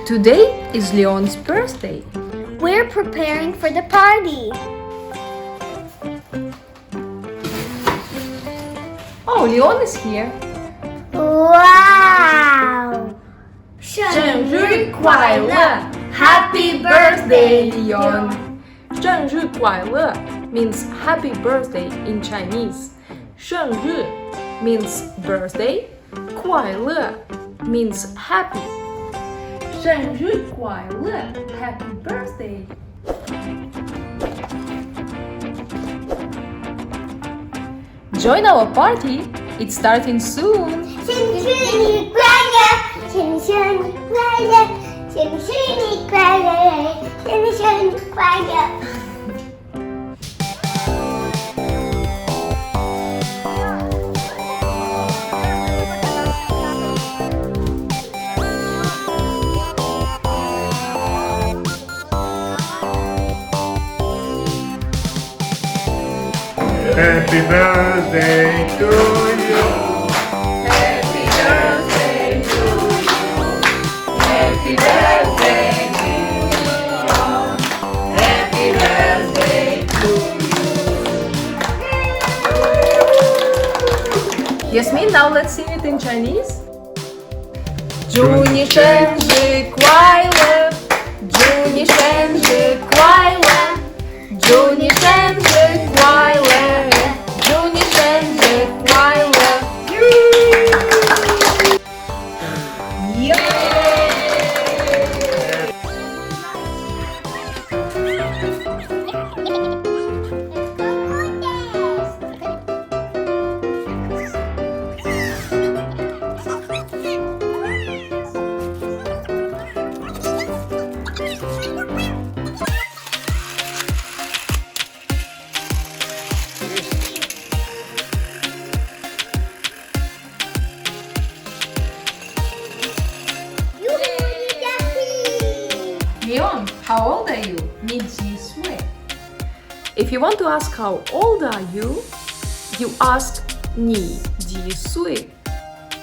Today is Leon's birthday. We're preparing for the party. Oh, Leon is here. Wow! 生日快乐 Happy birthday, Leon! 生日快乐 means happy birthday in Chinese. 生日 means birthday. 快乐 means happy. 生日快乐 Happy birthday! Join our party. It's starting soon. 生日快乐，生日快乐，生日快乐，生日快乐。Happy birthday to you. Happy birthday to you. Happy birthday to you. Happy birthday to you. Yasmine, now let's sing it in Chinese. 祝你生日快乐，祝你生日快乐，祝你生日快乐，祝你生日快乐。Leon, how old are you? 你几岁? If you want to ask how old are you, you ask 你几岁?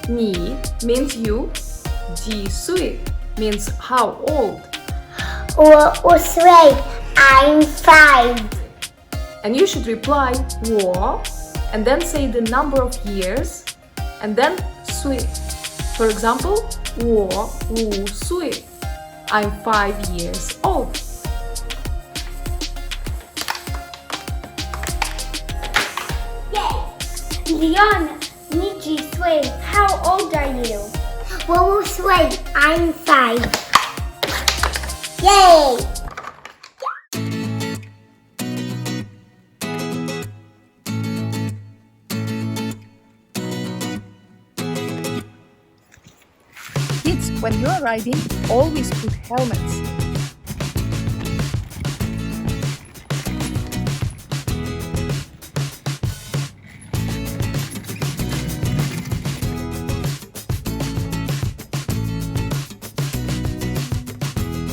你 means you, 几岁 means how old. 我岁 I'm 5. And you should reply 我 and then say the number of years and then 岁. For example, 我5岁. I'm 5 years old. Leon, 你几岁 How old are you? 我5岁 I'm 5. Yay! Kids, when you're riding, always put helmets.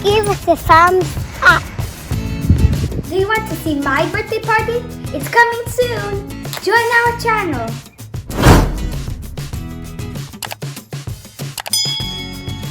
Give us a thumbs up. Do you want to see my birthday party? It's coming soon. Join our channel.